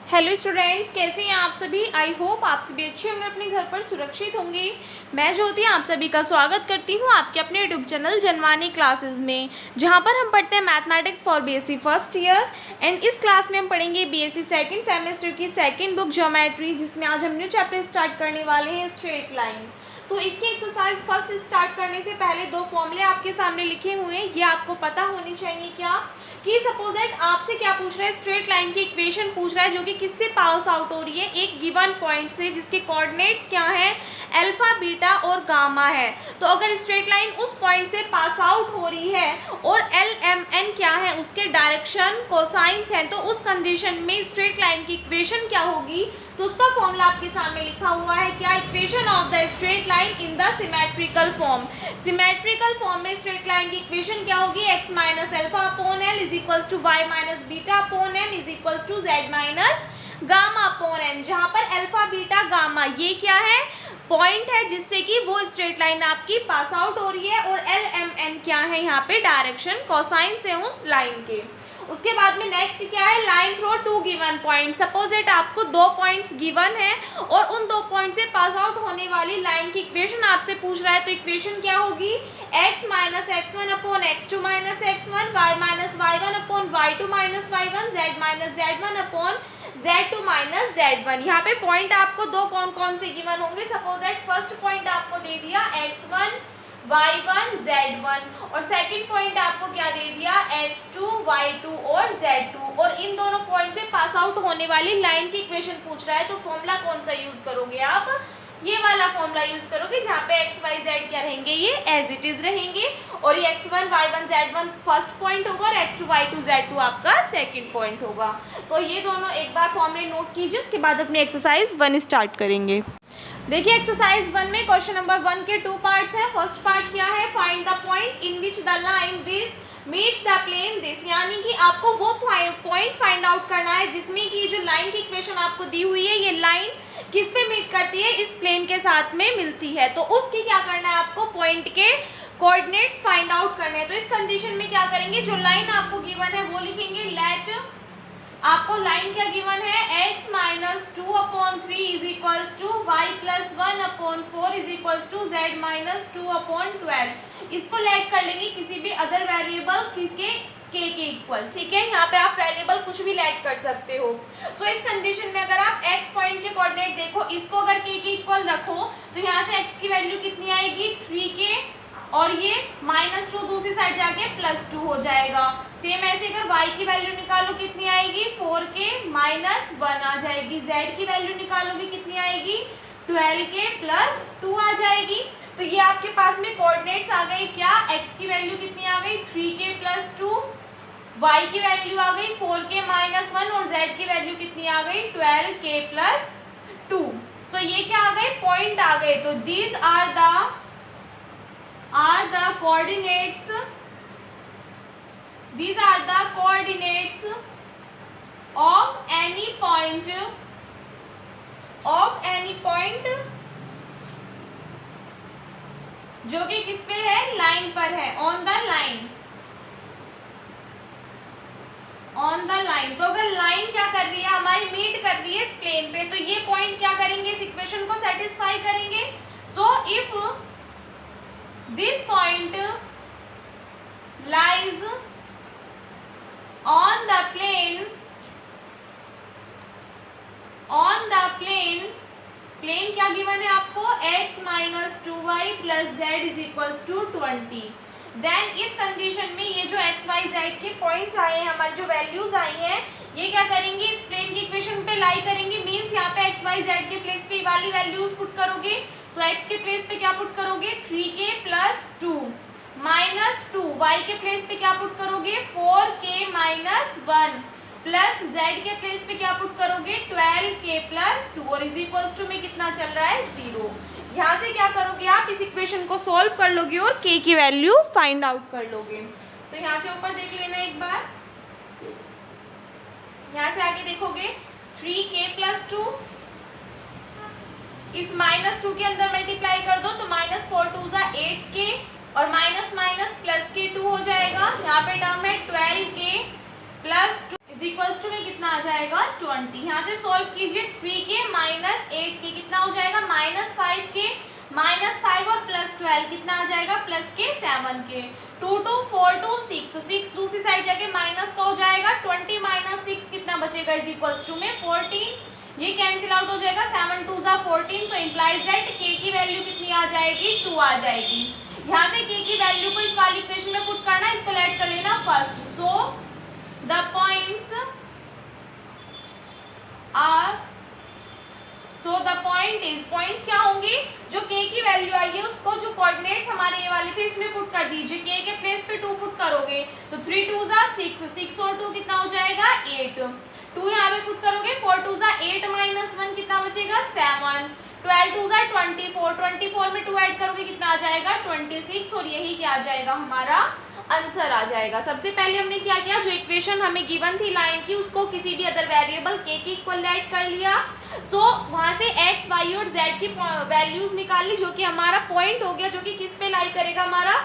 Hello students, कैसे हैं आप सभी। आई होप आप सभी अच्छे होंगे, अपने घर पर सुरक्षित होंगे। मैं ज्योति आप सभी का स्वागत करती हूं आपके अपने यूट्यूब चैनल जनवानी क्लासेस में, जहां पर हम पढ़ते हैं mathematics for BSc first year. And इस क्लास में हम पढ़ेंगे बीएससी सेकंड सेमेस्टर की सेकंड बुक ज्योमेट्री, जिसमें आज हम न्यू चैप्टर स्टार्ट करने वाले हैं स्ट्रेट लाइन। तो इसकी एक्सरसाइज फर्स्ट स्टार्ट करने से पहले दो फॉर्मूले आपके सामने लिखे हुए हैं, ये आपको पता होनी चाहिए। क्या कि सपोज दैट आपसे क्या पूछ रहा है, स्ट्रेट लाइन की इक्वेशन पूछ रहा है जो कि किससे पास आउट हो रही है, एक गिवन पॉइंट से, जिसके कोऑर्डिनेट्स क्या है, अल्फा बीटा और गामा है। तो अगर स्ट्रेट लाइन उस पॉइंट से पास आउट हो रही है और एल एम एन क्या है, उसके डायरेक्शन कोसाइंस हैं, तो उस कंडीशन में स्ट्रेट लाइन की इक्वेशन क्या होगी, तो उसका फॉर्मूला आपके सामने लिखा हुआ है। क्या, equation of the straight line in the symmetrical form. Symmetrical form में स्ट्रेट लाइन की इक्वेशन क्या होगी, x minus alpha upon l is equals to y minus beta upon m is equals to z minus gamma upon n, जहां पर alpha beta gamma ये क्या है, point है जिससे कि वो स्ट्रेट लाइन आपकी पास आउट हो रही है, और एल एम एन क्या है, यहाँ पे डायरेक्शन कोसाइंस है उस लाइन के। उसके बाद में नेक्स्ट क्या है, line through two given point. Suppose that आपको दो पॉइंट्स गिवन है और उन दो पॉइंट से पास आउट होने वाली लाइन की इक्वेशन आपसे पूछ रहा है, तो इक्वेशन क्या होगी, x minus x one upon x two minus x one, y minus y one upon y two minus y one, z minus z one upon z two minus z one. यहाँ पे point आपको दो कौन कौन से given होंगे, suppose that first point आपको दे दिया x1 y1 z1, और सेकंड पॉइंट आपको क्या दे दिया, x2 y2 और z2, और इन दोनों पॉइंट से पास आउट होने वाली लाइन की इक्वेशन पूछ रहा है। तो फॉर्मूला कौन सा यूज करोगे आप, ये वाला फॉर्मूला यूज करोगे, जहाँ पे x y z क्या रहेंगे, ये एज इट इज रहेंगे, और ये x1 y1 z1 first point होगा और x2 y2 z2 आपका सेकंड पॉइंट होगा। तो ये दोनों एक बार फॉर्मूले नोट कीजिए, उसके बाद अपनी एक्सरसाइज 1 स्टार्ट करेंगे। देखिए एक्सरसाइज 1 में क्वेश्चन नंबर 1 के 2 पार्ट्स हैं। फर्स्ट पार्ट क्या है, find the point in which the line this meets the plane this, यानी कि आपको वो पॉइंट फाइंड आउट करना है जिसमें कि जो लाइन की इक्वेशन आपको दी हुई है, ये लाइन किस पे मीट करती है, इस प्लेन के साथ में मिलती है। तो उसकी क्या करना है, आपको पॉइंट के कोऑर्डिनेट्स फाइंड आउट करने हैं। तो इस कंडीशन में क्या करेंगे, जो लाइन आपको गिवन है वो लिखेंगे, लेट आपको लाइन क्या गिवन है, x minus two upon three is equals to y plus one upon four is equals to z minus two upon 12। इसको लेट कर लेंगे किसी भी अदर वेरिएबल के इक्वल, ठीक है। यहाँ पे आप वेरिएबल कुछ भी लेट कर सकते हो। तो इस कंडीशन में अगर आप x पॉइंट के कोऑर्डिनेट देखो, इसको अगर k के इक्वल रखो तो यहाँ से x की वैल्यू कितनी आएगी, 3k, और ये -2 दूसरी साइड जाके +2 हो जाएगा। सेम ऐसे अगर y की वैल्यू निकालो कितनी आएगी, 4k -1 आ जाएगी। z की वैल्यू निकालोगे कितनी आएगी, 12k +2 आ जाएगी। तो ये आपके पास में कोऑर्डिनेट्स आ गए, क्या, x की वैल्यू कितनी आ गई, 3k +2, y की वैल्यू आ गई 4k -1, और z की वैल्यू कितनी आ गई, 12k +2। सो ये क्या आ गए, पॉइंट आ गए। तो these are the coordinates, these are the coordinates of any point जो कि किस पे है, लाइन पर है, ऑन द लाइन। तो अगर लाइन क्या कर रही है, हमारी मीट कर रही है इस प्लेन पे, तो ये पॉइंट क्या करेंगे, इस इक्वेशन को सेटिस्फाई करेंगे। So if this point lies on the plane plane क्या गिवन है आपको, x minus 2y plus z is equals to 20। Then इस कंडीशन में ये जो x y z के पॉइंट्स आए हैं, हमारी जो वैल्यूज आई हैं, ये क्या करेंगे, इस प्लेन की इक्वेशन पे लाई करेंगे। मींस यहाँ पे x y z के प्लेस पे वाली वैल्यूज पुट करोगे, तो x के प्लेस पे क्या पुट करोगे, 3k +2 -2, y के प्लेस पे क्या पुट करोगे, 4k -1, प्लस z के प्लेस पे क्या पुट करोगे, 12k +2, और इज इक्वल्स टू में कितना चल रहा है, 0। यहाँ से क्या करोगे, आप इस इक्वेशन को सॉल्व कर लोगे और k की वैल्यू फाइंड आउट कर लोगे। तो यहाँ से ऊपर देख लेना एक बार, यहाँ से आगे देखोगे 3k +2, इस -2 के अंदर मल्टीप्लाई कर दो तो -4 2 8k, और माइनस प्लस के 2 हो जाएगा। यहाँ पे टर्म है 12k +2 इक्वल्स टू में कितना आ जाएगा 20। यहाँ से सॉल्व कीजिए 3k माइनस 8k कितना हो जाएगा -5k, -5 और +12 कितना आ जाएगा +k 7k। 2 2 4 2 6 6 दूसरी साइड जाके माइनस का हो जाएगा 20 माइनस 6 कितना बचेगा इज इक्वल्स टू में 14। ये कैंसिल आउट हो जाएगा 7 2 14, तो इम्प्लाइज दैट k की वैल्यू कितनी आ जाएगी 2 आ जाएगी। यहाँ से k की वैल्यू को इस वाली इक्वेशन में पुट करना, इसको ऐड कर लेना first. So the points are, so the point is, point क्या होंगे जो k की वैल्यू आई है उसको जो कोऑर्डिनेट्स हमारे ये वाले थे इसमें पुट कर दीजिए। k के प्लेस पे 2 पुट करोगे तो 3 2 6, 6 और 2 कितना हो जाएगा 8, 2 यहाँ पे पुट करोगे 4 2 8 माइनस 1 कितना बचेगा 7, 12 2 24, 24 में 2 ऐड करोगे कितना आ जाएगा 26, और यही क्या आ जाएगा हमारा आंसर आ जाएगा। सबसे पहले हमने क्या किया, जो इक्वेशन हमें गिवन थी लाइन की उसको किसी भी अदर वेरिएबल k की इक्वल ऐड कर लिया। सो वहां से x, y और z की वैल्यूज निकाल ली, जो कि हमारा पॉइंट हो गया, जो कि किस पे लाई करेगा, हमारा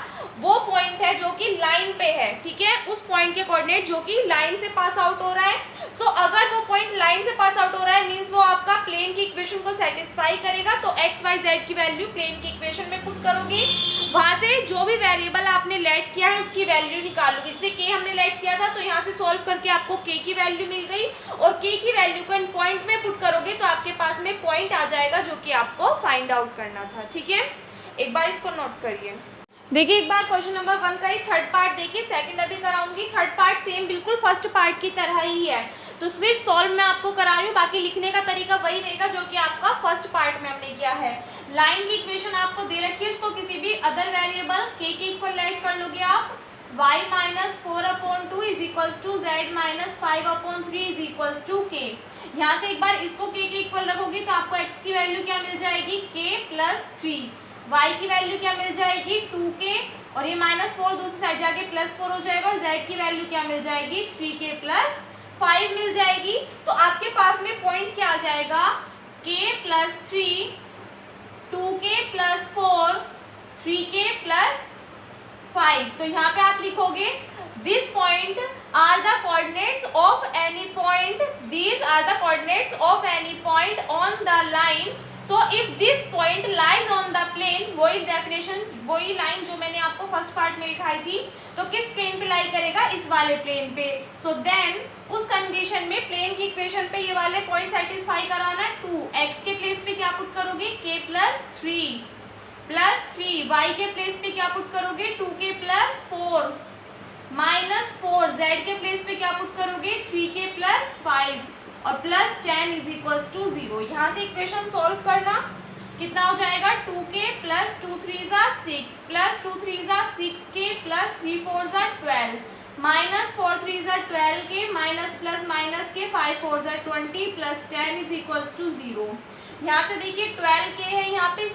वो पॉइंट है जो कि लाइन पे है, ठीक है, उस पॉइंट के कोऑर्डिनेट जो कि लाइन से पास आउट हो रहा है। सो अगर वो पॉइंट लाइन से पास आउट हो रहा है मीन्स वो आपका प्लेन की इक्वेशन को सेटिस्फाई करेगा, तो x, y, z की वैल्यू प्लेन की इक्वेशन में पुट करोगे, वहां से जो भी वेरिएबल आपने लेट किया है उसकी वैल्यू निकालोगे। जैसे k हमने लेट किया था तो यहाँ से सॉल्व करके आपको k की वैल्यू मिल गई, और k की वैल्यू को इन पॉइंट में पुट करोगे तो आपके पास में पॉइंट आ जाएगा जो कि आपको फाइंड आउट करना था। ठीक है, एक बार इसको नोट करिए। देखिए एक बार क्वेश्चन नंबर 1 का ही थर्ड पार्ट देखिए, सेकंड अभी कराऊंगी। थर्ड पार्ट सेम बिल्कुल फर्स्ट पार्ट की तरह ही है, तो सिर्फ सॉल्व मैं आपको करा रही हूँ, बाकी लिखने का तरीका वही रहेगा जो कि आपका फर्स्ट पार्ट में हमने किया है। लाइन की इक्वेशन आपको दे रखी है, इसको किसी भी अदर वेरिएबल k के इक्वल ऐड कर लोगे आप, y minus 4/2 is equals to z minus 5/3 is equals to k। यहाँ से एक बार इसको k के इक्वल रखोगे तो आपको x की वैल्यू क्या मिल जाएगी k प्लस 3, y की वैल्यू क्या मिल जाएगी 2k, और ये -4 दूसरी साइड जाके +4 हो जाएगा, और z की वैल्यू क्या मिल जाएगी 3k प्लस 5 मिल जाएगी। तो आपके पास में पॉइंट क्या आ जाएगा k plus 3, 2k plus 4, 3k plus 5। तो यहाँ पे आप लिखोगे this point are the coordinates of any point, these are the coordinates of any point on the line. So if this point lies on the plane, वही definition, वही line जो मैंने आपको फर्स्ट पार्ट में लिखाई थी, तो किस प्लेन पे लाई करेगा, इस वाले प्लेन पे। सो देन उस कंडीशन में प्लेन की इक्वेशन पे ये वाले पॉइंट सेटिस्फाई कराना, 2x के प्लेस पे क्या पुट करोगे k प्लस 3, y के प्लेस पे क्या पुट करोगे 2k प्लस 4, -4, z के प्लेस पे क्या पुट करोगे 3k प्लस 5, और प्लस 10 इज इक्वल्स टू 0। यहाँ से इक्वेशन सॉल्व करना, कितना हो जाएगा 2k plus 2 3 6 plus 2 3 6k plus 3 4 12, -4 3 12k minus plus minus के 5 4 20 प्लस 10 इज इक्वल्स टू 0। यहाँ से देखिए 12k है, यहाँ पे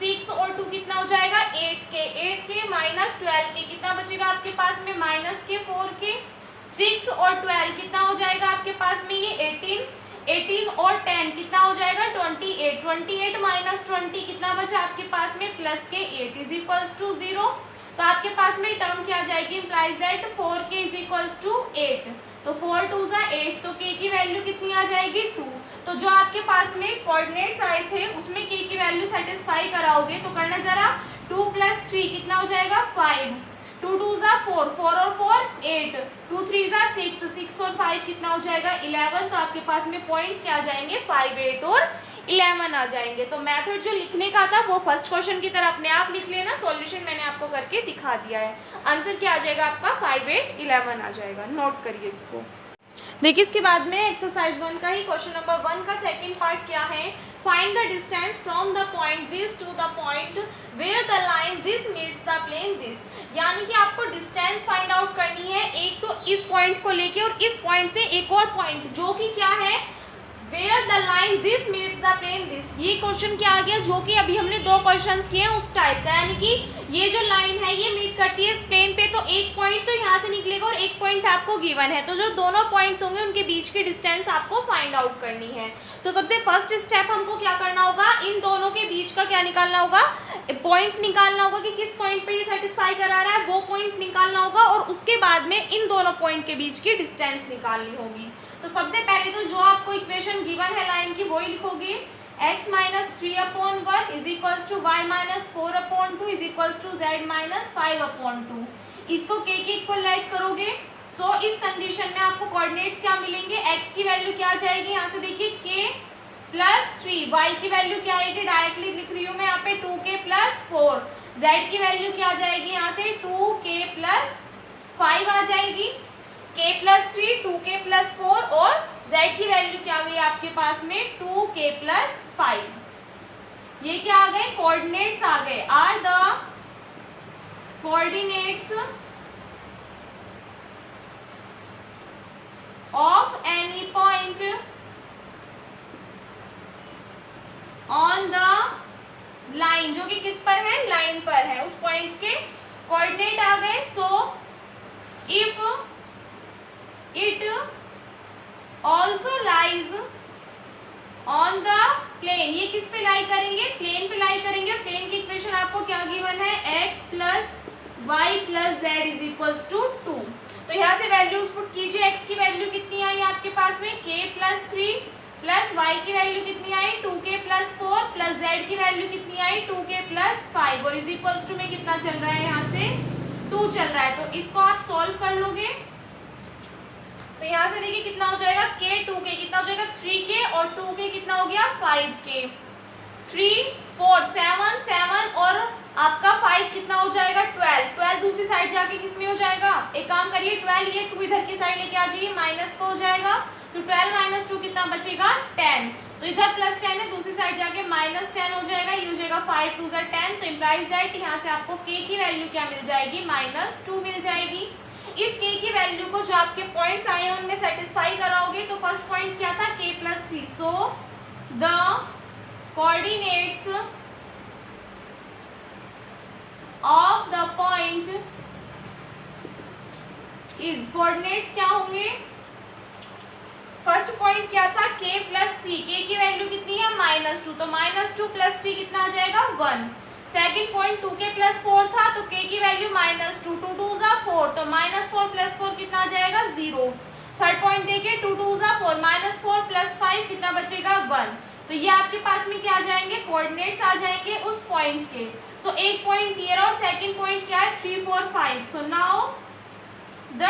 6 और 2 कितना हो जाएगा 8k माइनस 12k कितना बचेगा आपके पास में -4k, 6 और 12 कितना हो जाएगा आपके पास में ये 18 और 10 कितना हो जाएगा 28 माइनस 20 कितना बचा आपके पास में +k 8 इज इक्वल्स टू 0। तो आपके पास में टर्म क्या आ जाएगी, implies that 4k is equals to 8, तो 4 2 8, तो k की वैल्यू कितनी आ जाएगी 2। तो जो आपके पास में कोऑर्डिनेट्स आए थे उसमें k की वैल्यू सेटिस्फाई कराओगे तो करना जरा, 2 + 3 कितना हो जाएगा 5, 2 2 4, 4 और 4 8, 2 3 6, 6 और 5 कितना हो जाएगा 11। तो आपके पास में पॉइंट क्या आ जाएंगे 5 8 और 11 आ जाएंगे। तो मेथड जो लिखने का था वो फर्स्ट क्वेश्चन की तरह अपने आप लिख लेना, सॉल्यूशन मैंने आपको करके दिखा दिया है। आंसर क्या आ जाएगा आपका 5 8 11 आ जाएगा, नोट करिए इसको। देखिए इसके बाद में एक्सरसाइज 1 का ही क्वेश्चन नंबर 1 का सेकंड पार्ट क्या है, find the distance from the point this to the point where the line this meets the plane this. यानी कि आपको डिस्टेंस फाइंड आउट करनी है, एक तो इस पॉइंट को लेके और इस पॉइंट से एक और पॉइंट जो कि क्या है where the line this meets the plane this. ये क्वेश्चन क्या आ गया, जो कि अभी हमने दो क्वेश्चंस किए हैं उस टाइप का, यानी कि ये जो लाइन है ये मीट करती है इस प्लेन पे, तो एक पॉइंट तो यहाँ से निकलेगा और एक पॉइंट आपको गिवन है, तो जो दोनों पॉइंट्स होंगे उनके बीच की डिस्टेंस आपको फाइंड आउट करनी है। तो सबसे फर्स्ट स्टेप हमको क्या करना होगा, इन दोनों के बीच का क्या निकालना होगा, पॉइंट निकालना होगा कि किस पॉइंट पे ये सेटिस्फाई करा रहा है, वो पॉइंट निकालना होगा और उसके बाद में इन दोनों पॉइंट के बीच की डिस्टेंस निकालनी होगी। तो सबसे पहले तो जो आपको इक्वेशन गिवन है लाइन की वही लिखोगे, x minus 3/1 is equals to y minus 4/2 is equals to z minus 5/2। इसको k के इक्वल राइट करोगे। सो इस कंडीशन में आपको कोऑर्डिनेट्स क्या मिलेंगे, x की वैल्यू क्या आ जाएगी, यहाँ से देखिए k प्लस 3, y की वैल्यू क्या आएगी, डायरेक्टली लिख रही हूँ मैं यहाँ पे 2k प्लस 4, z की वैल्यू क्या आ जाएगी, यहाँ से 2k प्लस 5 आ जाएगी, k प्लस 3, 2k प्लस 4 और z की वैल्यू क्या आ गई आपके पास में 2k प्लस 5। ये क्या आ गए, कोऑर्डिनेट्स आ गए, are the coordinates of any point on the line, जो कि किस पर है, लाइन पर है, उस पॉइंट के कोऑर्डिनेट आ गए। So if it also lies on the plane, ये किस पे लाई करेंगे, प्लेन पे लाई करेंगे। प्लेन की इक्वेशन आपको क्या गिवन है, x plus y plus z is equals to 2। तो यहाँ से वैल्यूज पुट कीजिए, x की वैल्यू कितनी आई आपके पास में, k प्लस 3 प्लस y की वैल्यू कितनी आई 2k प्लस 4 प्लस z की वैल्यू कितनी आई 2k प्लस 5 और इज इक्वल्स टू में कितना चल रहा है, यहाँ से 2 चल रहा है। तो इसको आप सॉल्व कर लोगे तो यहाँ से देखिए कितना हो जाएगा, k 2k कितना हो जाएगा 3k और 2k कितना हो गया 5k, 3 4 7 7 और आपका 5 कितना हो जाएगा 12, 12 दूसरी साइड जाके किस में हो जाएगा, एक काम करिए 12 ये 2 इधर की साइड लेके आ जाइए, माइनस को हो जाएगा, तो 12 माइनस 2 कितना बचेगा 10, तो इधर प्लस 10 है दूसरी साइड जाके माइनस 10 हो जाएगा, ये हो जाएगा 5 2 10, तो इम्प्लाइज दैट यहाँ से आपको k की वैल्यू क्या मिल जाएगी, -2 मिल जाएगी। इस k की वैल्यू को जो आपके पॉइंट्स आए हैं उनमें सेटिस्फाई कराओगे। तो फर्स्ट पॉइंट क्या था, k plus 3, so the coordinates of the point is, coordinates क्या होंगे, फर्स्ट पॉइंट क्या था k प्लस 3, k की वैल्यू कितनी है -2, तो -2 प्लस 3 कितना आ जाएगा 1। सेकेंड पॉइंट 2k प्लस 4 था, तो k की वैल्यू -2, 2 2 ज़ा 4, तो -4 प्लस 4 कितना आ जाएगा 0। थर्ड पॉइंट देखिए 2 2 ज़ा 4, -4 प्लस 5 कितना बचेगा 1। तो ये आपके पास में क्या आ जाएंगे, कोऑर्डिनेट्स आ जाएंगे उस पॉइंट के। सो एक पॉइंट क्लियर और सेकेंड पॉइंट क्या है 3 4 5। So now the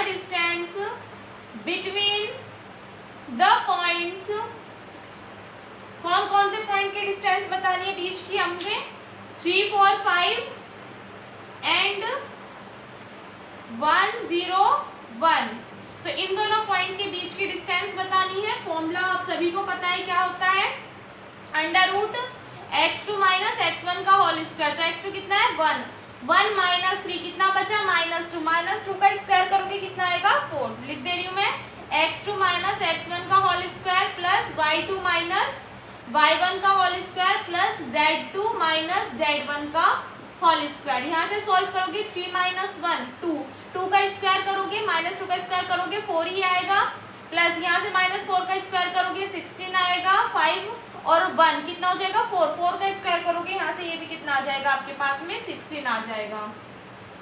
distance between the points, कौन कौन से पॉइंट की डिस्टेंस बतानी है बीच की हमने, 3 4 5 एंड 1 0 1। तो इन दोनों पॉइंट के बीच की डिस्टेंस बतानी है। फॉर्मूला आप सभी को पता है क्या होता है, √x2 माइनस x1 का होल स्क्वायर। तो x2 कितना है 1, 1 माइनस 3 कितना बचा -2, -2 का स्क्वायर करोगे कितना आएगा 4। लिख दे रही हूँ मैं, x2 माइनस x1 का whole square plus y2 minus y1 का whole square plus z2 minus z1 का होल स्क्वायर। यहाँ से सॉल्व करोगे 3 माइनस 1 2, 2 का स्क्वायर करोगे -2 का स्क्वायर करोगे 4 ही आएगा, प्लस यहाँ से -4 का स्क्वायर करोगे 16 आएगा, 5 और 1 कितना हो जाएगा 4, 4 का स्क्वायर करोगे यहाँ से ये भी कितना आ जाएगा आपके पास में 16 आ जाएगा।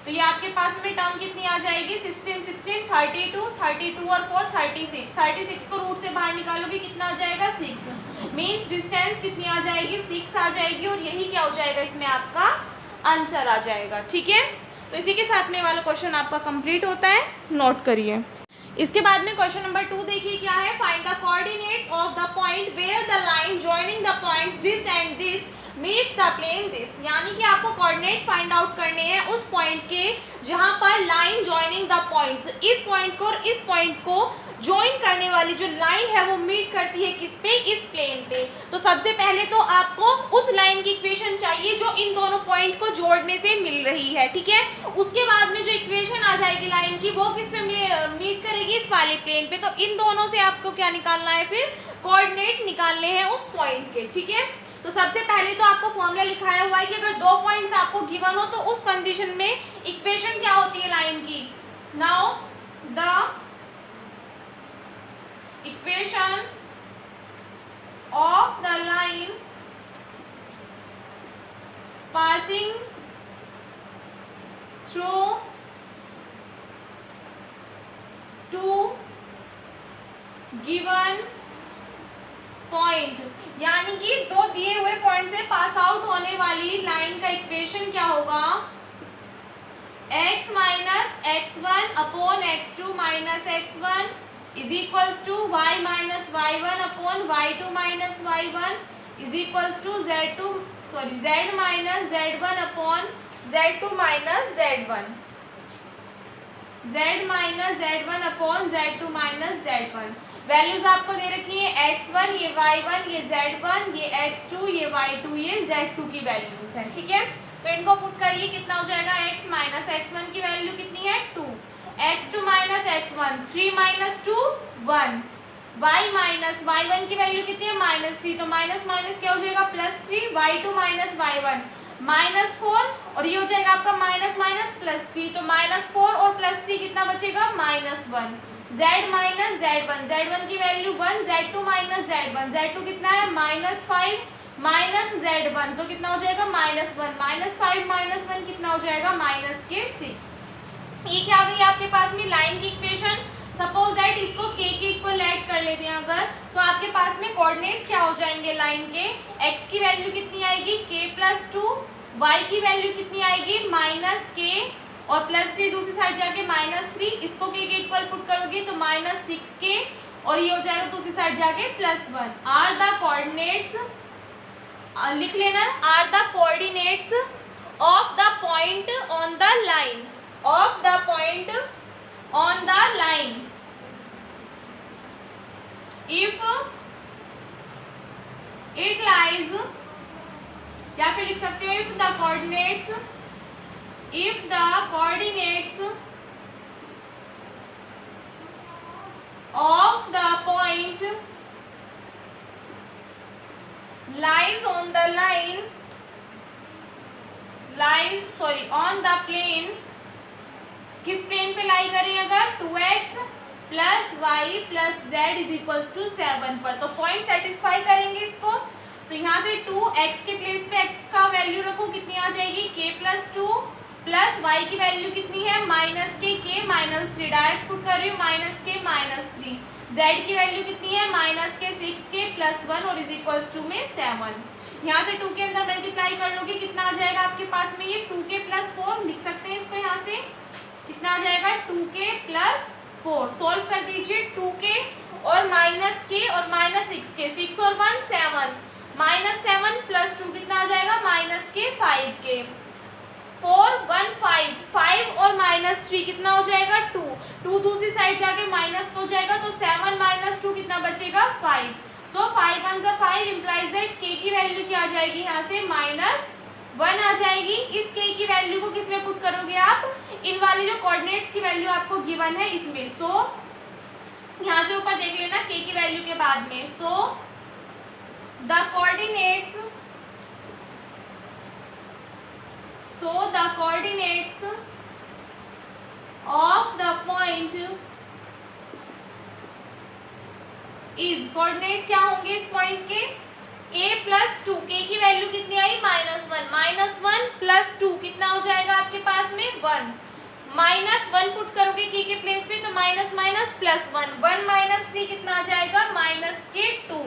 तो ये आपके पास में टर्म कितनी आ जाएगी 16 16 32, 32 और 4 36, 36 को रूट से बाहर निकालोगे कितना आ जाएगा 6, मीन्स डिस्टेंस कितनी आ जाएगी 6 आ जाएगी और यही क्या हो जाएगा इसमें आपका आंसर आ जाएगा। ठीक है, तो इसी के साथ में वाला क्वेश्चन आपका कंप्लीट होता है, नोट करिए। इसके बाद में क्वेश्चन नंबर 2 देखिए क्या है, find the coordinates of the point where the line joining the points this and this meets the plane this. यानी कि आपको कोऑर्डिनेट फाइंड आउट करने हैं उस पॉइंट के जहां पर लाइन जॉइनिंग द पॉइंट्स, इस पॉइंट को और इस पॉइंट को ज्वाइन करने वाली जो लाइन है वो मीट करती है किस पे, इस प्लेन पे। तो सबसे पहले तो आपको उस लाइन की इक्वेशन चाहिए जो इन दोनों पॉइंट को जोड़ने से मिल रही है, ठीक है। उसके बाद में जो इक्वेशन आ जाएगी लाइन की वो किस पे मीट करेगी, इस वाले प्लेन पे। तो इन दोनों से आपको क्या निकालना है, फिर कोऑर्डिनेट निकालने हैं उस पॉइंट के, ठीक है। तो सबसे पहले तो आपको फॉर्मूला लिखाया हुआ है कि अगर दो पॉइंट्स आपको गिवन हो तो उस कंडीशन में इक्वेशन क्या होती है लाइन की। Now the equation of the line passing through two given point, यानी कि दो दिए हुए पॉइंट से पास आउट होने वाली लाइन का इक्वेशन क्या होगा, x minus x1 upon x2 minus x1 is equals to y minus y1 upon y2 minus y1 is equals to z minus z1 upon z2 minus z1, z minus z1 upon z2 minus z1। Values आपको दे रखी है x1, ये y1, ये z1, ये x2, ये y2, ये z2 की वैल्यूज हैं, ठीक है। तो इनको पुट करिए, कितना हो जाएगा, x माइनस x1 की वैल्यू कितनी है 2, x2 minus x1 3 minus 2 1, y minus y1 की वैल्यू कितनी है -3, तो माइनस माइनस क्या हो जाएगा +3, y2 माइनस y1 -4 और ये हो जाएगा आपका माइनस माइनस +3, तो -4 और +3 कितना बचेगा -1, z माइनस z1 की वैल्यू 1, z2 माइनस z1 कितना है -5 माइनस z1 तो कितना हो जाएगा -1, -5 -1 कितना हो जाएगा -6। ये क्या आ गई आपके पास में लाइन की इक्वेशन। सपोज दैट इसको k के इक्वल ऐड कर लेते हैं अगर, तो आपके पास में कोऑर्डिनेट क्या हो जाएंगे लाइन के, x की वैल्यू कितनी आएगी k+2, y की वैल्यू कितनी आएगी -k और +3 दूसरी साइड जाके -3, इसको k के इक्वल पुट करोगे तो -6k और ये हो जाएगा दूसरी साइड जाके +1। आर द कोऑर्डिनेट्स, लिख लेना, are the coordinates of the point on the line, of the point on the line if it lies, या फिर लिख सकते हो if the coordinates of the point lies on the line, on the plane, किस plane पे lie करें अगर 2x plus y plus z is equals to 7 पर, तो पॉइंट सेटिस्फाई करेंगे इसको। तो यहाँ से 2x के प्लेस पे x का वैल्यू रखो, कितनी आ जाएगी k+2 प्लस y की वैल्यू कितनी है -k -3, डायरेक्ट पुट कर रही हूँ -k -3, z की वैल्यू कितनी है -k 6k +1 और इज इक्वल्स टू में 7। यहाँ से 2 के अंदर मल्टीप्लाई कर लोगे, कितना आ जाएगा आपके पास में, ये 2k + 4 लिख सकते हैं इसको, यहाँ से कितना आ जाएगा 2k + 4, सोल्व कर दीजिए 2k और -k और -6k, 6 और 1 7, -7 + 2 कितना आ जाएगा -k 5k, 4 1 5, 5 और -3 कितना हो जाएगा 2, 2 दूसरी साइड जाके माइनस हो जाएगा, तो 7 - 2 कितना बचेगा 5, सो 5 1 = 5 इम्प्लाइज दैट k की वैल्यू क्या आ जाएगी यहाँ से -1 आ जाएगी। इस k की वैल्यू को किस में पुट करोगे आप, इन वाली जो कोऑर्डिनेट्स की वैल्यू आपको गिवन है इसमें, सो यहाँ से ऊपर देख लेना k की वैल्यू के बाद में, सो the coordinates of the point is, coordinate क्या होंगे इस पॉइंट के, k+2, k की वैल्यू कितनी आई -1, -1 + 2 कितना हो जाएगा आपके पास में 1, -1 पुट करोगे k के प्लेस पे तो माइनस माइनस +1, 1 - 3 कितना आ जाएगा -k2,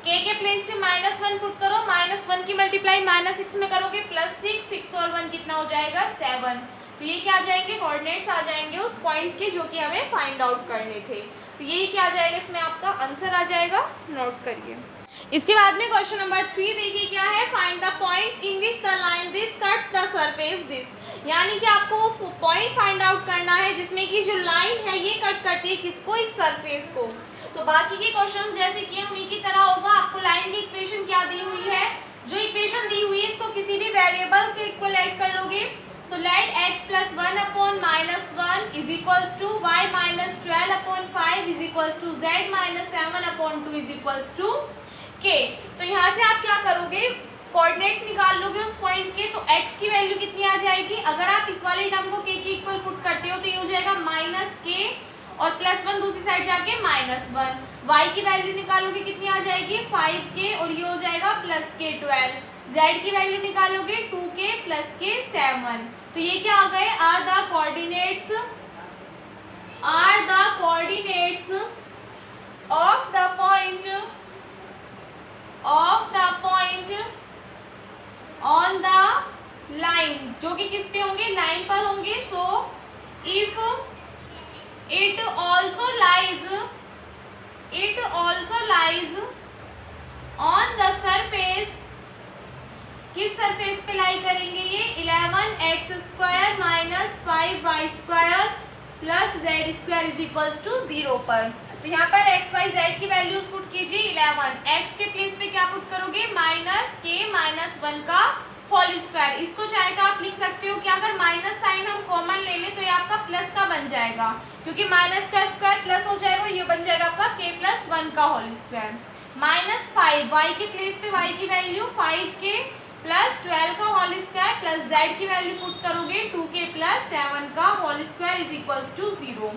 k के प्लेस पे -1 पुट करो, -1 की मल्टीप्लाई -6 में करोगे +6, 6 और 1 कितना हो जाएगा 7। तो ये क्या आ जाएंगे, कोऑर्डिनेट्स आ जाएंगे उस पॉइंट के जो कि हमें फाइंड आउट करने थे। तो यही क्या आ जाएगा, इसमें आपका आंसर आ जाएगा, नोट करिए। इसके बाद में क्वेश्चन नंबर 3 देखिए क्या है, find the points in which the line this cuts the surface this, यानी कि आपको पॉइंट फाइंड आउट करना है जिसमें कि जो लाइन है ये कट करती है किसको, इस सरफेस को। तो बाकी के क्वेश्चंस जैसे किए उन्हीं की तरह होगा। आपको लाइन की इक्वेशन क्या दी हुई है, जो इक्वेशन दी हुई है इसको किसी भी वेरिएबल के इक्वल ऐड कर लोगे। So let x plus 1 upon minus 1 is equals to y minus 12 upon 5 is equals to z minus 7 upon 2 is equals to k। तो यहाँ से आप क्या करोगे, कोऑर्डिनेट्स निकाल लोगे उस पॉइंट के। तो x की वैल्यू कितनी आ जाएगी, अगर आप इस वाले टर्म को k के इक्वल पुट करते हो तो ये हो जाएगा माइनस k और प्लस 1 दूसरी साइड जाके माइनस 1। y की वैल्यू निकालोगे कितनी आ जाएगी 5k और ये हो जाएगा प्लस k 12। z की वैल्यू निकालोगे 2k प्लस k 7। तो ये क्या आ गए, are the coordinates of the point on the line, जो कि किस पे होंगे, लाइन पर होंगे। So if it also lies on the surface, किस सरफेस पे लाई करेंगे ये, 11x² minus 5y² plus z² is equals to 0 पर। तो यहाँ पर x y z की वैल्यूज पुट कीजिए। 11 x के प्लेस पे क्या पुट करोगे, माइनस k माइनस 1 का होल स्क्वायर। इसको चाहे तो आप लिख सकते हो कि अगर माइनस साइन हम कॉमन ले लें तो ये आपका प्लस का बन जाएगा, क्योंकि माइनस का स्क्वायर प्लस हो जाएगा, ये बन जाएगा आपका k प्लस 1 का होल स्क्वायर। माइनस 5 y के प्लेस पे y की वैल्यू 5k प्लस 12 का होल स्क्वायर प्लस z की वैल्यू पुट करोगे 2k प्लस 7 का whole square is equals to 0।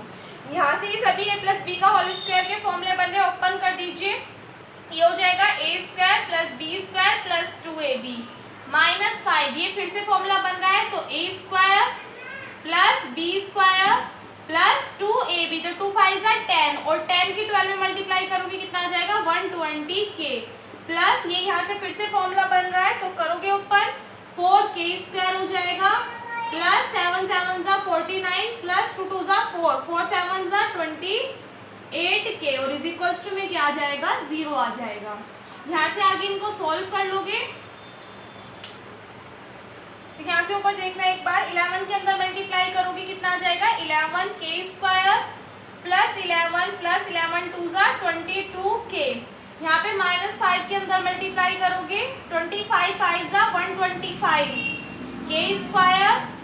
यहाँ से ये सभी a प्लस बी का होल स्क्वायर के फॉर्मूले बन रहे हैं, ओपन कर दीजिए। ये हो जाएगा a² plus b² plus 2ab minus 5, ये फिर से फॉर्मूला बन रहा है। तो a² plus b² plus 2ab, तो 2 5 10 और 10 की 12 में मल्टीप्लाई करोगे कितना आ जाएगा 120k प्लस ये यहाँ से फिर से फॉर्मूला बन रहा है, तो करोगे ऊपर 4k² हो जाएगा प्लस 7 7 49 प्लस 2 2 4 4 7 28k और इज इक्वल्स टू में क्या आ जाएगा 0 आ जाएगा। यहाँ से आगे इनको सॉल्व कर लोगे। तो यहाँ से ऊपर देखना एक बार, 11 के अंदर मल्टीप्लाई करोगे कितना आ जाएगा 11k² प्लस 11 प्लस 11 2 22k। यहाँ पे माइनस 5 के अंदर मल्टीप्लाई करोगे 25 5 125 k²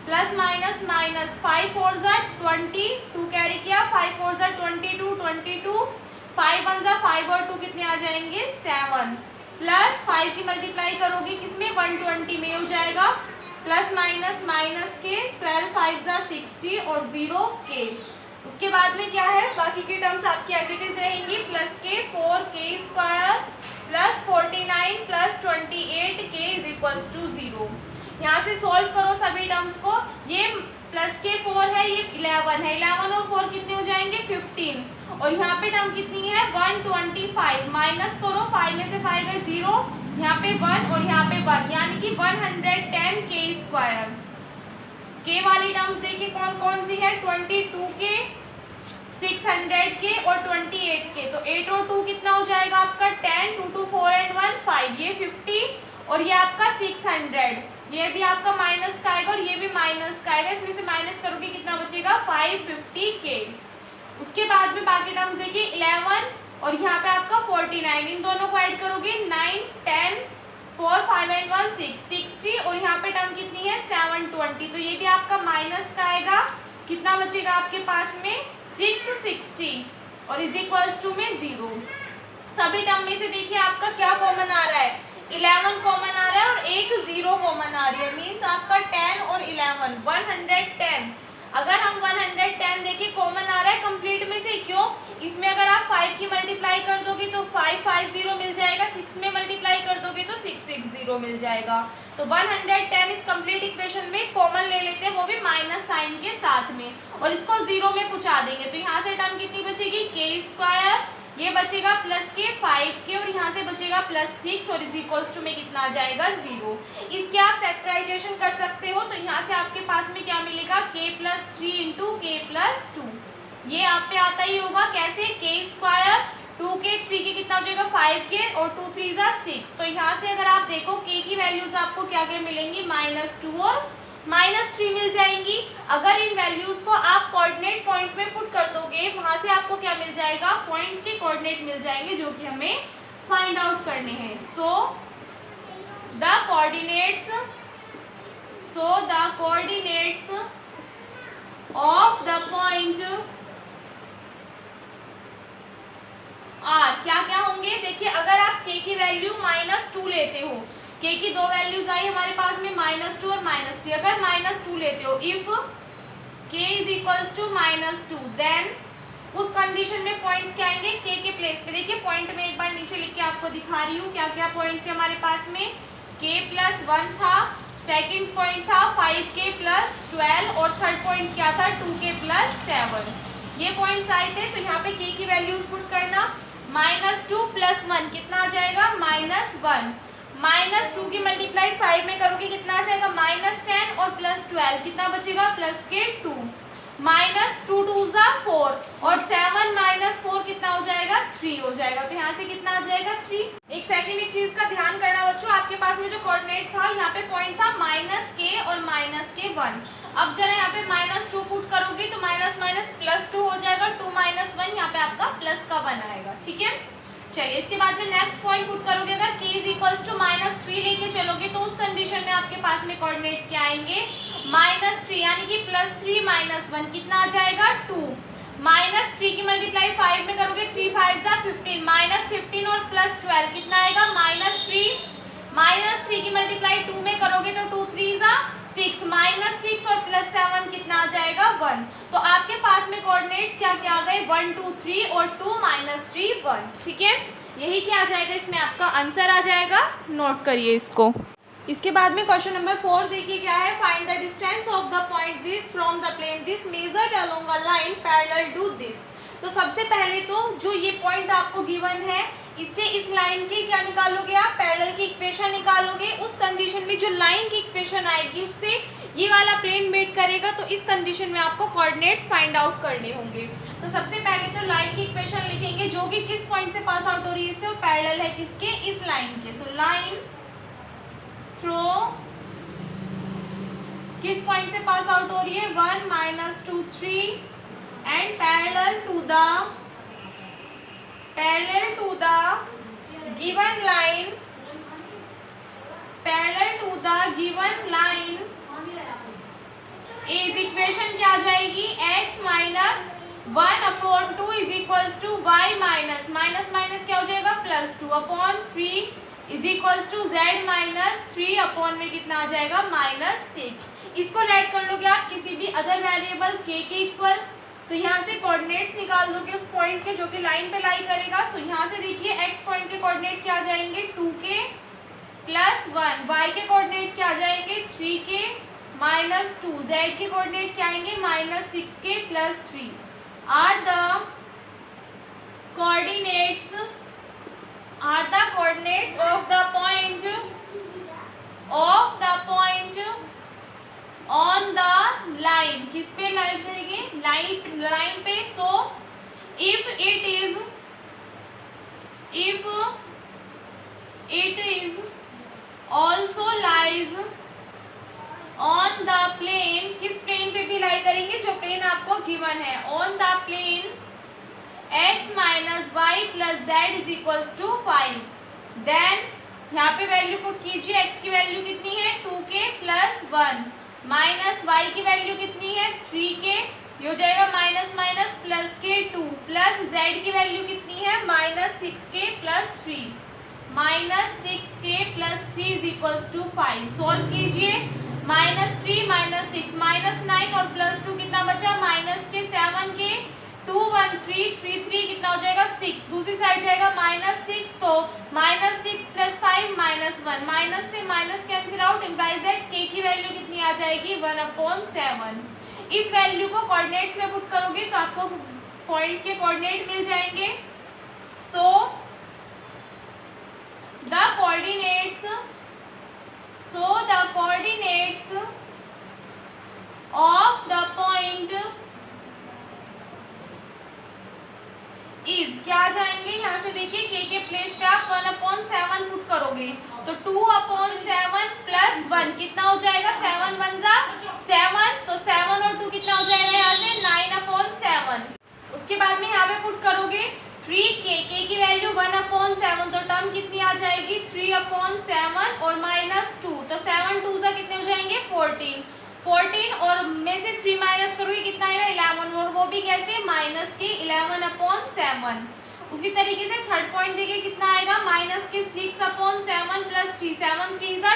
plus minus minus 5 4 20 2 carry किया 5 4 22 22 5 1 5 और 2 कितने आ जाएंगे 7 प्लस 5 की मल्टीप्लाई करोगे किसमें 120 में हो जाएगा प्लस माइनस माइनस के 12 5 60 और 0k। उसके बाद में क्या है, बाकी के टर्म्स आपकी एज इट इज रहेंगी, प्लस के 4k² plus 49 plus 28k is equals to 0। यहाँ से सॉल्व करो सभी टर्म्स को। ये प्लस के 4 है, ये 11 है, 11 और 4 कितने हो जाएंगे 15 और यहाँ पे टर्म कितनी है 125 माइनस करो 5 में से 5 है 0, यहाँ पे 1 और यहाँ पे 1 यानी कि 110k²। के वाली टर्म्स देखिए कौन कौन सी है 22k 600k और 28k। तो 8 और 2 कितना हो जाएगा आपका 10 2 2 4 एंड 1 5, ये 50 और ये आपका 600, ये भी आपका माइनस का आएगा और ये भी माइनस का आएगा। इसमें से माइनस करोगे कितना बचेगा 550k। उसके बाद में बाकी टर्म्स देखिए 11 और यहाँ पे आपका 49, इन दोनों को ऐड करोगे 9 10 4 5 एंड 1 6 60 और यहाँ पे टर्म कितनी है 720, तो ये भी आपका माइनस का आएगा। कितना बचेगा आपके पास में 660 और इज इक्वल्स टू में 0। सभी टर्म में से देखिए आपका क्या कॉमन आ रहा है 11 कॉमन आ रहा है और एक 0 कॉमन आ रही है, मीन्स आपका 10 और 11 110। अगर हम 110 देखिए कॉमन आ रहा है कंप्लीट में से, क्यों, इसमें अगर आप 5 की मल्टीप्लाई कर दोगे तो 550 मिल जाएगा, 6 में मल्टीप्लाई कर दोगे तो 660 मिल जाएगा। तो 110 इस कंप्लीट इक्वेशन में कॉमन ले लेते हैं, वो भी माइनस साइन के साथ में, और इसको 0 में पहुंचा देंगे। तो यहाँ से टर्म कितनी बचेगी k², ये बचेगा प्लस के 5k और यहाँ से बचेगा प्लस 6 और इज इक्वल्स टू में कितना आ जाएगा 0। इसके आप फैक्टराइजेशन कर सकते हो, तो यहाँ से आपके पास में क्या मिलेगा k plus 3 into k plus 2, ये आप पे आता ही होगा कैसे k², 2k 3k कितना हो जाएगा 5k और 2 3 6। तो यहाँ से अगर आप देखो k की वैल्यूज आपको क्या क्या मिलेंगी -2 और -3 मिल जाएंगी। अगर इन वैल्यूज को आप कोऑर्डिनेट पॉइंट में पुट कर दोगे, वहां से आपको क्या मिल जाएगा, पॉइंट के कोऑर्डिनेट मिल जाएंगे, जो कि हमें फाइंड आउट करने हैं। So the coordinates of the point are क्या क्या होंगे। देखिए, अगर आप k की वैल्यू -2 लेते हो, k की दो वैल्यूज आई हमारे पास में -2 और -3। अगर -2 लेते हो, if k is equals to -2, then उस कंडीशन में पॉइंट्स क्या आएंगे, k के प्लेस पे। देखिए, पॉइंट में एक बार नीचे लिख के आपको दिखा रही हूँ क्या क्या पॉइंट थे हमारे पास में। k+1 था, सेकंड पॉइंट था 5k+12 और थर्ड पॉइंट क्या था 2k+7। ये पॉइंट्स आए थे। तो यहाँ पे k की वैल्यूज पुट करना, -2 + 1 कितना आ जाएगा, -1। -2 की मल्टीप्लाई 5 में करोगे कितना आ जाएगा, -10 और +12 कितना बचेगा, +2। -2 2 = 4 और 7 - 4 कितना हो जाएगा, 3 हो जाएगा। तो यहाँ से कितना आ जाएगा, 3। एक चीज का ध्यान करना बच्चों, आपके पास में जो कोऑर्डिनेट था, यहाँ पे पॉइंट था -k और -k1। अब जरा यहाँ पे -2 पुट करोगे तो +2 हो जाएगा, 2 - 1 यहाँ पे आपका +1 आएगा। ठीक है, चलिए इसके बाद में नेक्स्ट पॉइंट पुट करोगे। अगर k इज -3 लेके चलोगे तो उस कंडीशन में आपके पास में कोऑर्डिनेट्स क्या आएंगे, -3, यानी कि +3 - 1 कितना आ जाएगा, 2। -3 की मल्टीप्लाई 5 में करोगे, 3 5 = 15, -15 और +12 कितना आएगा, -3। -3 की मल्टीप्लाई 2 में करोगे तो 2 3 = 6, -6 और +7 कितना आ जाएगा, 1। तो आपके पास में कोऑर्डिनेट्स क्या क्या आ गए, 1 2 3 और 2 -3 1। ठीक है, यही क्या आ जाएगा, इसमें आपका आंसर आ जाएगा। नोट करिए इसको। इसके बाद में क्वेश्चन नंबर 4 देखिए क्या है, find the distance of the point this from the plane this measured along a line parallel to this. तो सबसे पहले तो जो ये पॉइंट आपको गिवन है, इससे इस लाइन की क्या निकालोगे आप, पैरेलल की इक्वेशन निकालोगे। उस कंडीशन में जो लाइन की इक्वेशन आएगी उससे ये वाला प्लेन मीट करेगा, तो इस कंडीशन में आपको कोऑर्डिनेट्स फाइंड आउट करने होंगे। तो सबसे पहले तो लाइन की इक्वेशन लिखेंगे, जो कि किस पॉइंट से पास आउट हो रही है, इससे पैरेलल है किसके, इस लाइन के। सो लाइन थ्रू किस पॉइंट से पास आउट हो रही है, 1 -2 3 and parallel to the given line, इस इक्वेशन क्या आ जाएगी, x - 1/2 इज इक्वल्स टू y माइनस क्या हो जाएगा, +2/3 इज इक्वल्स टू z - 3 में कितना आ जाएगा, -6। इसको लेट कर लोगे आप किसी भी अदर वेरिएबल k के इक्वल। तो यहाँ से कोऑर्डिनेट्स निकाल दोगे उस पॉइंट के जो कि लाइन पे लाई करेगा। सो यहाँ से देखिए x पॉइंट के कोऑर्डिनेट क्या आ जाएंगे, 2k + 1, y के कोऑर्डिनेट क्या आ जाएंगे, 3k - 2, z के कोऑर्डिनेट क्या आएंगे, -6k + 3 are the coordinates of the point on the line. किस पे लाइन करेंगे, लाइन पे। So if it is also lies on the plane, किस प्लेन पे भी लाई करेंगे, जो प्लेन आपको गिवन है, on the plane x - y + z is equals to 5। Then यहाँ पे वैल्यू पुट कीजिए, x की वैल्यू कितनी है, 2k + 1 माइनस y की वैल्यू कितनी है, 3k, ये हो जाएगा -k2 प्लस z की वैल्यू कितनी है, -6k + 3, -6k + 3 is equals to 5। Solve कीजिए, -3 -6 -9 और +2 कितना बचा, -7k 2 1 3 3 3 कितना हो जाएगा, 6। दूसरी साइड जाएगा -6, तो -6 + 5 -1, माइनस से minus cancel out, implies that k की वैल्यू कितनी आ जाएगी, 1/7। इस वैल्यू को कोऑर्डिनेट्स में पुट करोगे तो आपको पॉइंट के कोऑर्डिनेट मिल जाएंगे। So the coordinates of the point is क्या आ जाएंगे, यहाँ से देखिए के प्लेस पे आप 1/7 पुट करोगे तो 2/7 प्लस 1 कितना हो जाएगा, 7 1 जा 7, तो 7 और 2 कितना हो जाएगा यहाँ से 9/7। उसके बाद में यहाँ पे पुट करोगे 3k, के की वैल्यू 1/7, तो टर्म कितनी आ जाएगी 3/7 और -2, तो 7 2 जा कितने हो जाएंगे 14 और में से 3 माइनस करोगे कितना आएगा 11, और वो भी कैसे माइनस के 11/7। उसी तरीके से थर्ड पॉइंट देखिए कितना आएगा माइनस के 6/7 प्लस 3, 7 3 जा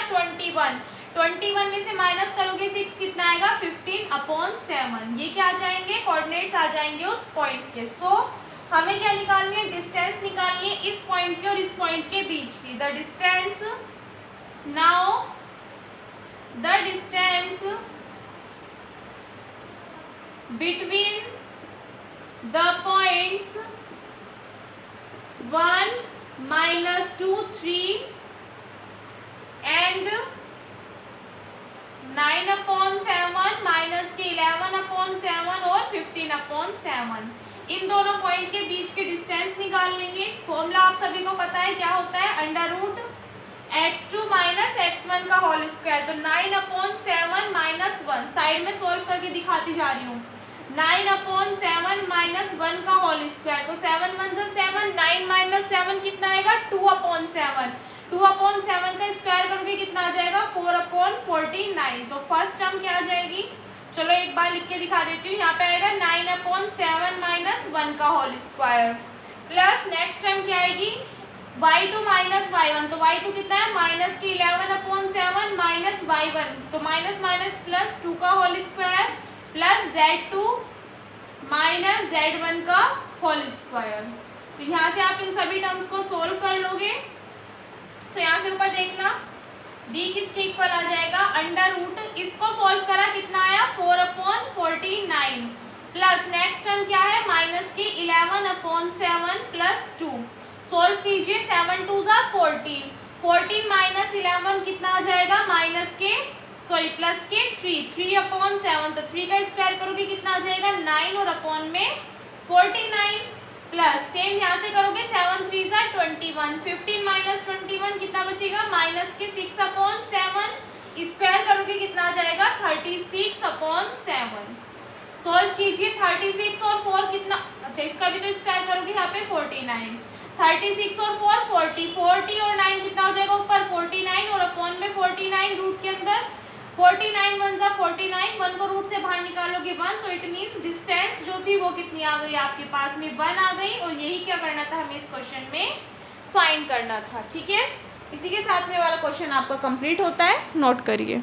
21 में से माइनस करोगे 6 कितना आएगा 15/7। ये क्या आ जाएंगे, कोऑर्डिनेट्स आ जाएंगे उस पॉइंट के। सो हमें क्या निकालनी है, डिस्टेंस निकालनी है इस पॉइंट के और इस पॉइंट के बीच की। The distance, now the distance between the points 1 -2 3 and 9/7 minus के 11/7 और 15/7, इन दोनों पॉइंट के बीच के डिस्टेंस निकाल लेंगे। फॉर्मूला आप सभी को पता है क्या होता है, √x2 - x1 का होल स्क्वायर। तो 9/7 - 1 साइड में सोल्व करके दिखाती जा रही हूँ, 9/7 - 1 का होल स्क्वायर, तो 7 1 जा 7, 9 - 7 कितना आएगा 2/7, 2/7 का स्क्वायर करोगे कितना आ जाएगा 4/49। तो फर्स्ट टर्म क्या आ जाएगी, चलो एक बार लिख के दिखा देती हूँ। यहाँ पे आएगा 9/7 - 1 का whole square plus next term क्या आएगी y2 - y1, तो y2 कितना है माइनस के 11/7 माइनस y1, तो माइनस माइनस प्लस 2 का whole square plus z2 minus z1 का होल स्क्वायर। तो यहाँ से आप इन सभी टर्म्स को सोल्व कर लोगे। तो यहाँ से ऊपर देखना d किसके इक्वल आ जाएगा, √ इसको सोल्व करा कितना आया 4/49 प्लस नेक्स्ट टर्म क्या है माइनस के 11/7 प्लस 2, सोल्व कीजिए 7 2 जा 14, 14 माइनस 11 कितना आ जाएगा माइनस के प्लस के 3/7, तो 3 का स्क्वायर करोगे कितना आ जाएगा 9 और अपॉन में 49 प्लस सेम यहाँ से करोगे 7 3 जा 21, 15 माइनस 21 कितना बचेगा माइनस के 6/7, स्क्वायर करोगे कितना आ जाएगा 36/7। सोल्व कीजिए 36 और 4 कितना, अच्छा इसका भी तो स्क्वायर करोगे यहाँ पे 49, 36 और 4 40, 40 और 9 कितना हो जाएगा ऊपर 49 और अपॉन में 49 रूट के अंदर 49 1 जा 49, 1 को रूट से बाहर निकालोगे 1, तो इट मीन्स डिस्टेंस जो थी वो कितनी आ गई आपके पास में 1 आ गई, और यही क्या करना था हमें इस क्वेश्चन में फाइंड करना था। ठीक है, इसी के साथ में वाला क्वेश्चन आपका कंप्लीट होता है, नोट करिए।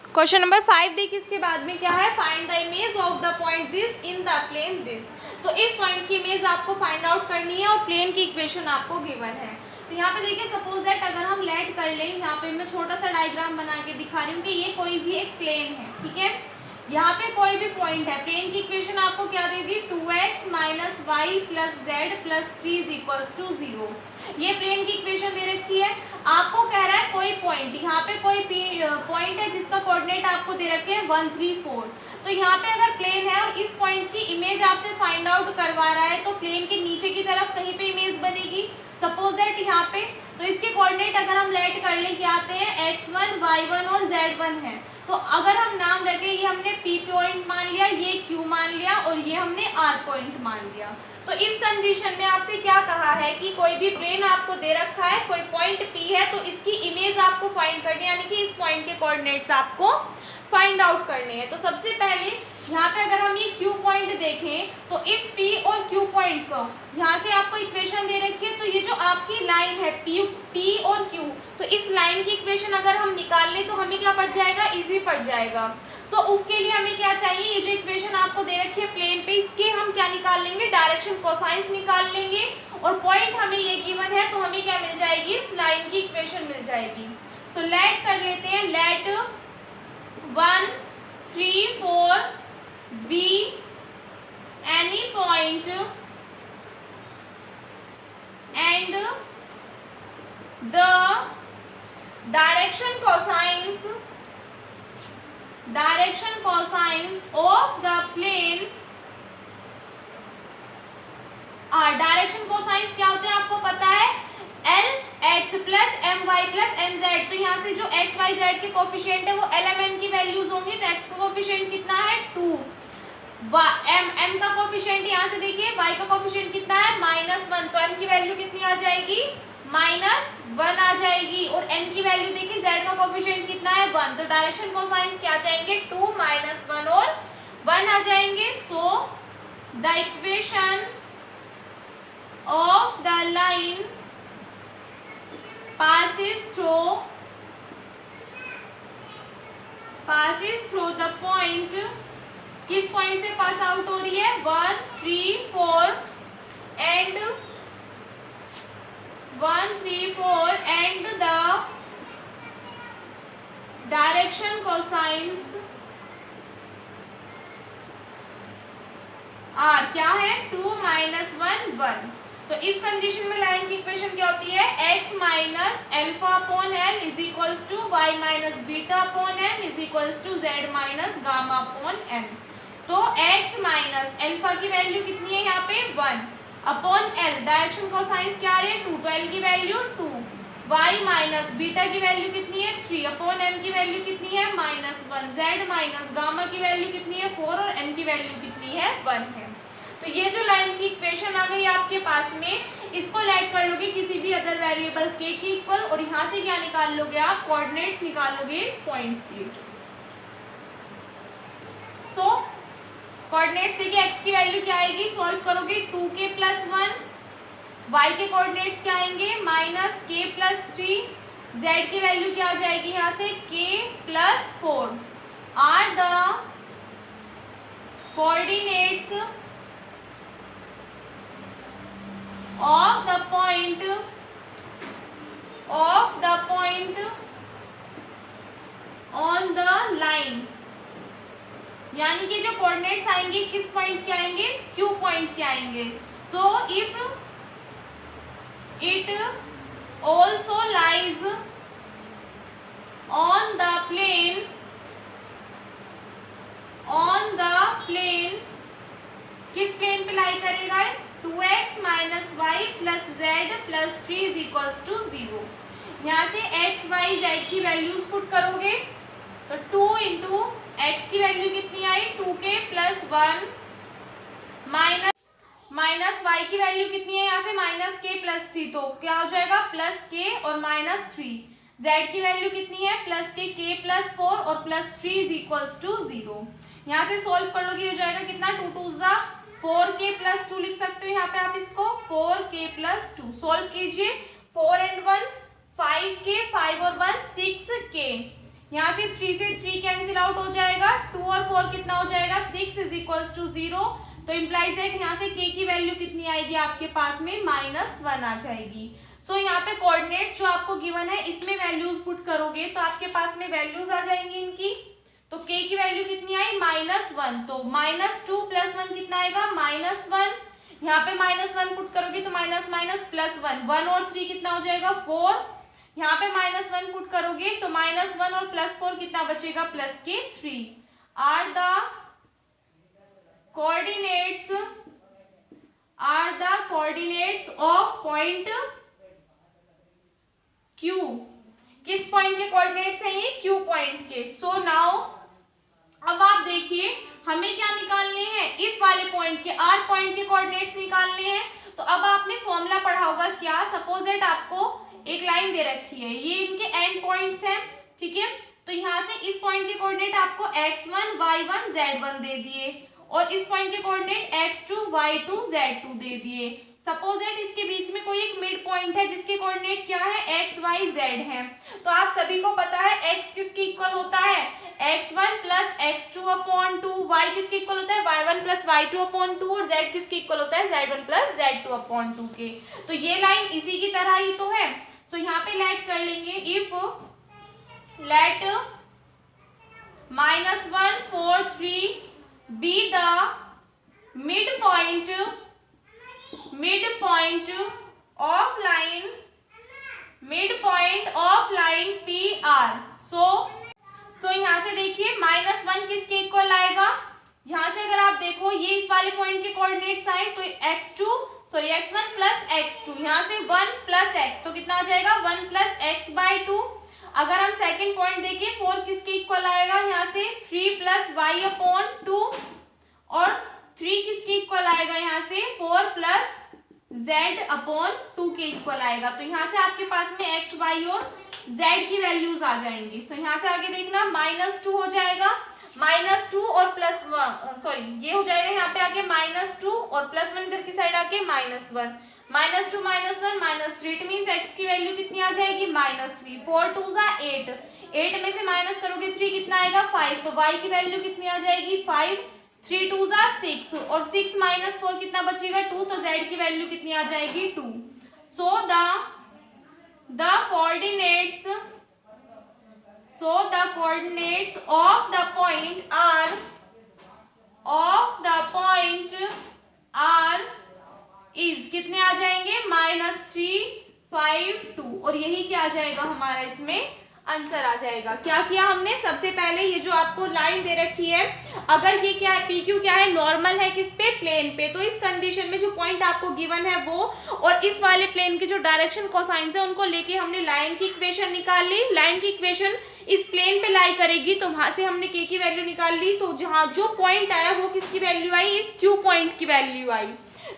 क्वेश्चन नंबर 5 देखिए, इसके बाद में क्या है, find the image of the point this in the plane this. तो इस पॉइंट की इमेज आपको फाइंड आउट करनी है और प्लेन की इक्वेशन आपको गिवन है। तो यहाँ पे देखिए सपोज दैट अगर हम लेट कर लें, यहाँ पे मैं छोटा सा डायग्राम बना के दिखा रही हूँ कि ये कोई भी एक प्लेन है, ठीक है, यहाँ पे कोई भी पॉइंट है, प्लेन की इक्वेशन आपको क्या दे दी 2x - y + z + 3 = 0। ये प्लेन की इक्वेशन दे रखी है। आपको कह रहा है कोई पॉइंट, यहाँ पे कोई पॉइंट है जिसका कोऑर्डिनेट आपको दे रखे हैं 1 3 4। तो यहाँ पे अगर प्लेन है और इस पॉइंट की इमेज आपसे फाइंड आउट करवा रहा है, तो प्लेन के नीचे की तरफ कहीं पे इमेज बनेगी, सपोज दैट यहाँ पे। तो इसके कोऑर्डिनेट अगर हम लेट कर लें क्या आते हैं x1 y1 और z1 है। तो अगर हम नाम रखें, ये हमने P पॉइंट मान लिया, ये Q मान लिया और ये हमने R पॉइंट मान लिया। तो इस कंडीशन में आपसे क्या कहा है कि कोई भी प्लेन आपको दे रखा है, कोई पॉइंट P है, तो इसकी इमेज आपको फाइंड करनी है, यानी कि इस पॉइंट के कोऑर्डिनेट्स आपको फाइंड आउट करने हैं। तो सबसे पहले यहाँ पे अगर हम ये Q पॉइंट देखें, तो इस P और Q पॉइंट को यहाँ से आपको इक्वेशन दे रखी है। तो ये जो आपकी लाइन है P और Q, तो इस लाइन की इक्वेशन अगर हम निकाल लें तो हमें क्या पड़ जाएगा, इजी पड़ जाएगा। सो उसके लिए हमें क्या चाहिए, ये जो इक्वेशन आपको दे रखी है प्लेन पे, इसके हम क्या निकाल लेंगे, डायरेक्शन कोसाइंस निकाल लेंगे। और पॉइंट हमें ये गिवन है, तो हमें क्या मिल जाएगी, इस लाइन की इक्वेशन मिल जाएगी। सो लेट कर लेते हैं, let 1 3 4 be any point and the direction cosines of the plane are. Direction cosines क्या होते हैं आपको पता वाई जेड के कोफिशिएंट है वो एल एम एन की वैल्यूज होंगी, तो एक्स का कोफिशिएंट कितना है 2, एम का कोफिशिएंट यहाँ से देखिए y का कोफिशिएंट कितना है -1, तो m की वैल्यू कितनी आ जाएगी -1 आ जाएगी। और n की वैल्यू देखिए z का कोफिशिएंट कितना है 1, तो डायरेक्शन कोसाइंस क्या जाएंगे 2 -1 और 1 आ जाएंगे। So the equation of the line passes through the point, किस पॉइंट से पास आउट हो रही है 1 3 4 and 1 3 4 and the direction cosines are क्या है 2 -1 1। तो इस कंडीशन में लाइन की इक्वेशन क्या होती है x minus alpha upon l is equals to y minus beta upon l is equals to z minus gamma upon n. तो x माइनस एल्फा की वैल्यू कितनी है यहाँ पे 1 अपॉन एल, डायरेक्शन कोसाइंस क्या आ रही है 2, तो एल की वैल्यू 2, y माइनस बीटा की वैल्यू कितनी है 3 अपॉन एन की वैल्यू कितनी है -1, z माइनस गामा की वैल्यू कितनी है 4 और n की वैल्यू कितनी है 1 है। तो ये जो लाइन की इक्वेशन आ गई आपके पास में, इसको लेट कर लोगे किसी भी अदर वेरिएबल k की इक्वल, और यहाँ से क्या निकाल लोगे आप कोऑर्डिनेट्स निकालोगे इस पॉइंट के। सो कोऑर्डिनेट्स देखिए x की वैल्यू क्या आएगी, सॉल्व करोगे 2k + 1, y के कोऑर्डिनेट्स क्या आएंगे -k + 3, z की वैल्यू क्या आ जाएगी यहाँ से k + 4 are the coordinates of the point on the line, यानी कि जो कोऑर्डिनेट्स आएंगे किस पॉइंट के आएंगे क्यू पॉइंट के आएंगे। So if it also lies on the plane, किस प्लेन पे लाई करेगा 2x - y + z + 3 = 0। यहाँ से x y z की वैल्यूज पुट करोगे तो 2 × x की वैल्यू कितनी आई 2k + 1 माइनस y की वैल्यू कितनी है यहाँ से -k + 3, तो क्या हो जाएगा +k और -3, z की वैल्यू कितनी है +k k + 4 और +3 = 0। यहाँ से सॉल्व कर लोगे हो जाएगा कितना 2 2 4k + 2 लिख सकते हो यहाँ पे आप इसको 4k + 2 सॉल्व कीजिए 4 and 1 5k 5 और 1 6k, यहाँ से 3 से 3 कैंसिल आउट हो जाएगा, 2 और 4 कितना हो जाएगा 6 = 0। तो इम्प्लाइज दैट यहाँ से k की वैल्यू कितनी आएगी आपके पास में -1 आ जाएगी। सो यहाँ पे कोऑर्डिनेट्स जो आपको गिवन है इसमें वैल्यूज पुट करोगे तो आपके पास में वैल्यूज आ जाएंगी इनकी। तो k की वैल्यू कितनी आई -1, तो -2 + 1 कितना आएगा -1, यहाँ पे -1 पुट करोगे तो माइनस +1 1 और 3 कितना हो जाएगा 4, यहाँ पे -1 पुट करोगे तो -1 और +4 कितना बचेगा +k 3 are the coordinates of point Q, किस पॉइंट के कोऑर्डिनेट्स हैं ये Q पॉइंट के। सो नाउ अब आप देखिए हमें क्या निकालने हैं इस वाले पॉइंट के R पॉइंट के कोऑर्डिनेट्स निकालने हैं। तो अब आपने फॉर्मूला पढ़ा होगा क्या, सपोज दैट आपको एक लाइन दे रखी है, ये इनके एंड पॉइंट्स हैं, ठीक है। तो यहाँ से इस पॉइंट के कोऑर्डिनेट आपको x1 y1 z1 दे दिए और इस पॉइंट के कोऑर्डिनेट x2 y2 z2 दे दिए। सपोज दैट इसके बीच में कोई एक मिड पॉइंट है जिसके कोऑर्डिनेट क्या है x y z है। तो आप सभी को पता है x किसके इक्वल होता है x1 + x2/2, y किसके इक्वल होता है y1 + y2/2 और z किसके इक्वल होता है z1 + z2/2 के। तो ये लाइन इसी की तरह ही तो है। सो यहाँ पे लेट कर लेंगे if late -1 4 3 be the midpoint of line PR। सो यहाँ से देखिए -1 किसके इक्वल आएगा, यहाँ से अगर आप देखो ये इस वाले पॉइंट के कोऑर्डिनेट्स आए तो x1 + x2, यहाँ से 1 + x, तो कितना आ जाएगा 1 + x/2 अगर हम सेकंड पॉइंट देखें 4 किसके इक्वल आएगा, यहाँ से 3 + y/2 और 3 किसके इक्वल आएगा, यहाँ से 4 + z/2 के इक्वल आएगा। तो यहाँ से आपके पास में x, y और z की वैल्यूज आ जाएंगी। तो यहाँ से आगे देखना -2 हो जाएगा, -2 और +1, सॉरी ये हो जाएगा यहाँ पे आगे -2 और +1 इधर की साइड आके -1, -2 -1 -3, इट मीन्स x की वैल्यू कितनी आ जाएगी, -3। 4 2 = 8, 8 में से माइनस करोगे 3 कितना आएगा, 5। तो y की वैल्यू कितनी आ जाएगी, 5। 3 2 = 6 और 6 - 4 कितना बचेगा, 2। तो z की वैल्यू कितनी आ जाएगी, 2। सो the coordinates of the point are is कितने आ जाएंगे, -3 5 2, और यही क्या आ जाएगा हमारा इसमें आंसर आ जाएगा। क्या किया हमने, सबसे पहले ये जो आपको लाइन दे रखी है, अगर ये क्या है, PQ क्या है, नॉर्मल है किस पे, प्लेन पे, तो इस कंडीशन में जो पॉइंट आपको गिवन है वो और इस वाले प्लेन के जो डायरेक्शन कोसाइंस है उनको लेके हमने लाइन की इक्वेशन निकाल ली। लाइन की इक्वेशन इस प्लेन पे लाई करेगी, तो वहां से हमने K की वैल्यू निकाल ली। तो जहां जो पॉइंट आया वो किसकी वैल्यू आई, इस Q पॉइंट की वैल्यू आई।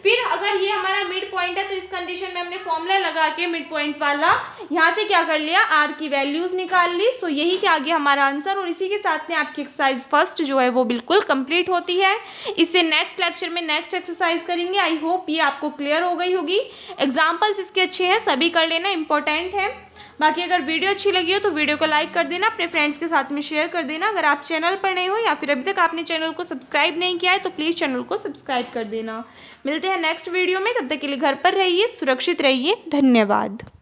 फिर अगर ये हमारा मिड पॉइंट है तो इस कंडीशन में हमने फॉर्मूला लगा के मिड पॉइंट वाला यहाँ से क्या कर लिया, R की वैल्यूज निकाल ली। सो यही क्या आ गया हमारा आंसर, और इसी के साथ में आपकी एक्सरसाइज फर्स्ट जो है वो बिल्कुल कंप्लीट होती है। इससे नेक्स्ट लेक्चर में नेक्स्ट एक्सरसाइज करेंगे। आई होप ये आपको क्लियर हो गई होगी। एग्जाम्पल्स इसके अच्छे हैं, सभी कर लेना, इंपॉर्टेंट है। बाकी अगर वीडियो अच्छी लगी हो तो वीडियो को लाइक कर देना, अपने फ्रेंड्स के साथ में शेयर कर देना। अगर आप चैनल पर नए हो या फिर अभी तक आपने चैनल को सब्सक्राइब नहीं किया है तो प्लीज़ चैनल को सब्सक्राइब कर देना। मिलते हैं नेक्स्ट वीडियो में, तब तक के लिए घर पर रहिए, सुरक्षित रहिए। धन्यवाद।